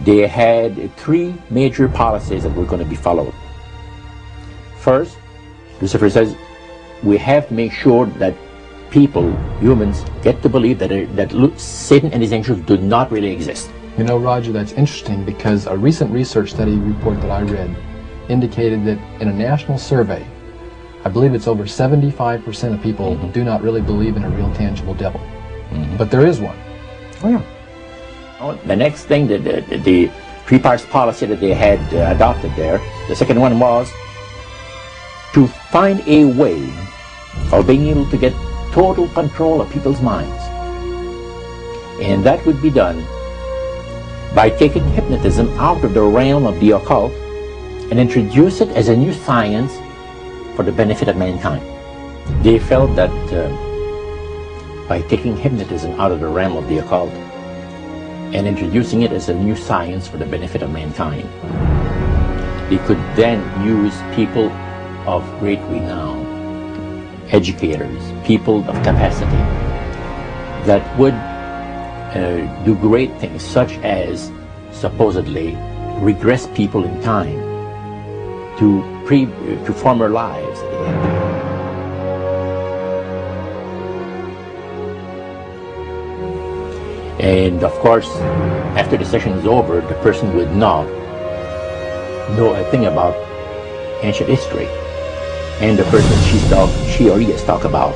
they had three major policies that were going to be followed. First, Lucifer says, we have to make sure that people, humans, get to believe that Satan and his angels do not really exist. You know, Roger, that's interesting because a recent research study report that I read indicated that in a national survey, I believe it's over 75% of people do not really believe in a real tangible devil. But there is one. Oh, yeah. The next thing, the three parts policy that they had adopted there, the second one was to find a way of being able to get total control of people's minds. And that would be done by taking hypnotism out of the realm of the occult and introduce it as a new science for the benefit of mankind. They felt that by taking hypnotism out of the realm of the occult and introducing it as a new science for the benefit of mankind, they could then use people of great renown, educators, people of capacity, that would do great things, such as supposedly regress people in time to former lives that they had. And of course, after the session is over, the person would not know a thing about ancient history. And the person she or he has talked about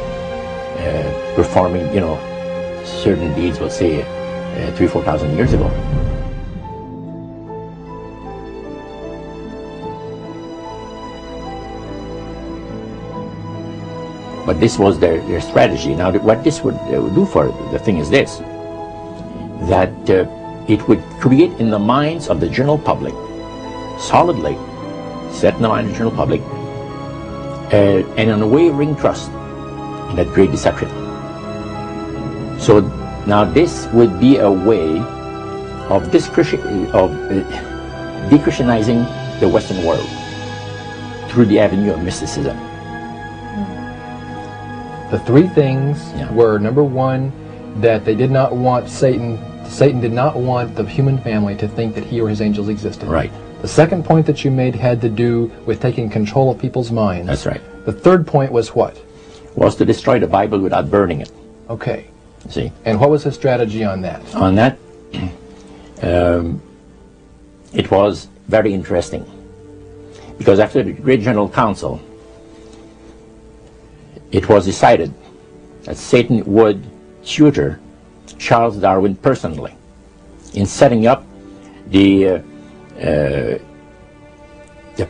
performing, certain deeds, we'll say, 3,000 or 4,000 years ago. But this was their strategy. Now, what this would do for the thing is this, that it would create in the minds of the general public, solidly set in the mind of the general public, an unwavering trust in that great deception. So now this would be a way of de-Christianizing the Western world through the avenue of mysticism. The three things were, number one, that they did not want Satan did not want the human family to think that he or his angels existed. Right. The second point that you made had to do with taking control of people's minds. That's right. The third point was what? Was to destroy the Bible without burning it. Okay. See? And what was his strategy on that? On that, it was very interesting. Because after the Great General Council, it was decided that Satan would tutor Charles Darwin personally in setting up the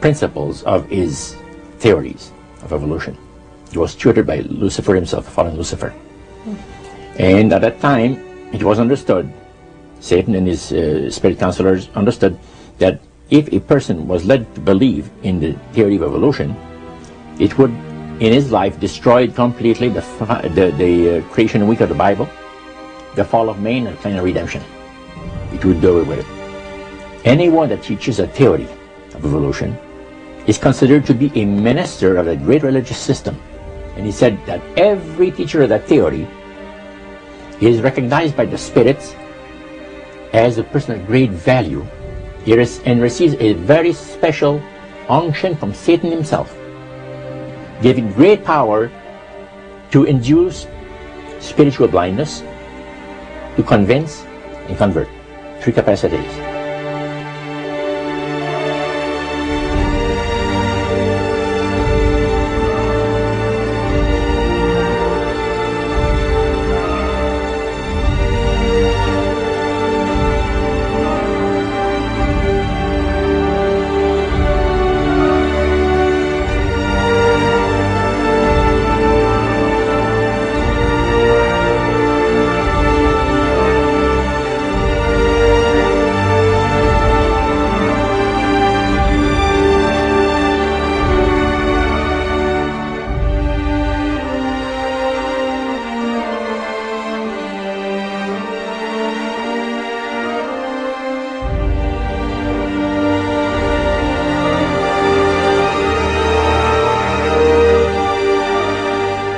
principles of his theories of evolution. He was tutored by Lucifer himself, the fallen Lucifer. And at that time, it was understood, Satan and his spirit counselors understood, that if a person was led to believe in the theory of evolution, it would, in his life, destroy completely the creation week of the Bible, the fall of man, and the plan of redemption. It would do away with it. Anyone that teaches a theory of evolution is considered to be a minister of a great religious system. And he said that every teacher of that theory is recognized by the spirits as a person of great value and receives a very special unction from Satan himself, giving great power to induce spiritual blindness, to convince and convert. Three capacities.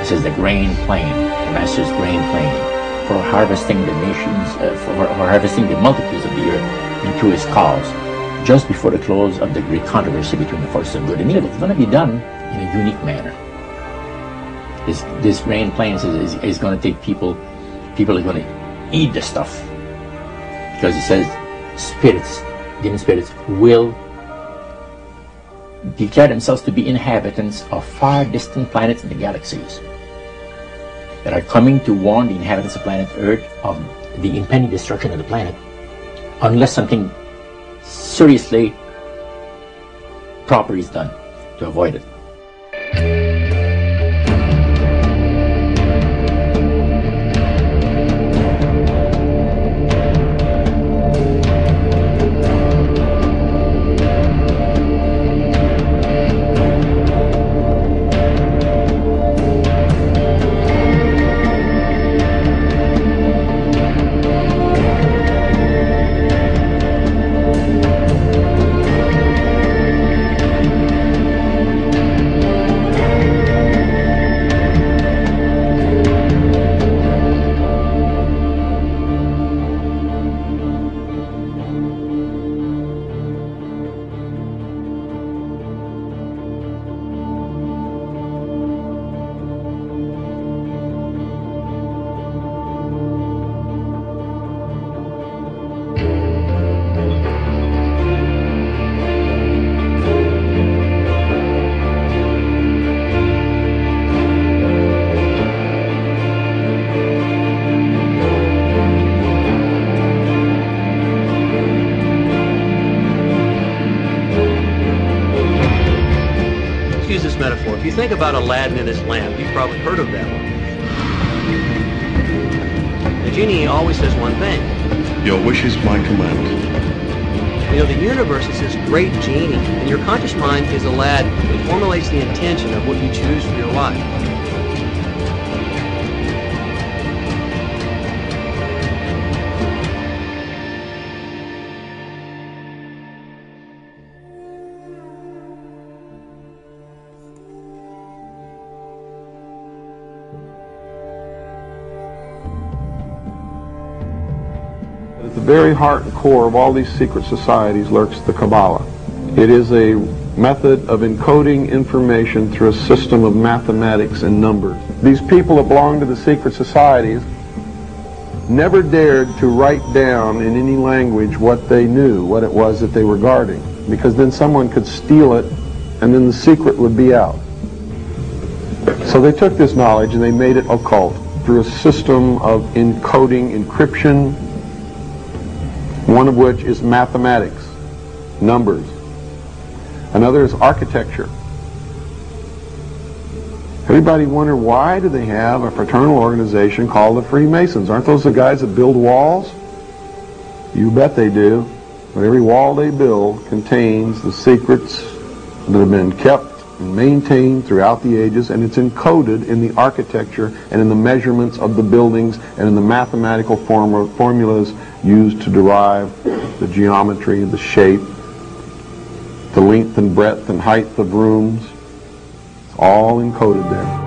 This is the grain plane, the master's grain plane. for harvesting the nations, for harvesting the multitudes of the earth into his cause, just before the close of the great controversy between the forces of good and evil. It's going to be done in a unique manner. This rain plans is going to take people are going to eat the stuff, because it says spirits, demon spirits, will declare themselves to be inhabitants of far distant planets in the galaxies that are coming to warn the inhabitants of planet Earth of the impending destruction of the planet, unless something seriously proper is done to avoid it. Use this metaphor. If you think about Aladdin and his lamp, you've probably heard of that one. The genie always says one thing. Your wish is my command. You know, the universe is this great genie, and your conscious mind is Aladdin. It formulates the intention of what you choose for your life. At the very heart and core of all these secret societies lurks the Kabbalah. It is a method of encoding information through a system of mathematics and numbers. These people that belong to the secret societies never dared to write down in any language what they knew, what it was that they were guarding, because then someone could steal it and then the secret would be out. So they took this knowledge and they made it occult through a system of encoding, encryption, one of which is mathematics, numbers. Another is architecture. Everybody wonder, why do they have a fraternal organization called the Freemasons? Aren't those the guys that build walls? You bet they do. But every wall they build contains the secrets that have been kept and maintained throughout the ages, and it's encoded in the architecture and in the measurements of the buildings and in the mathematical formulas used to derive the geometry, the shape, the length and breadth and height of rooms. It's all encoded there.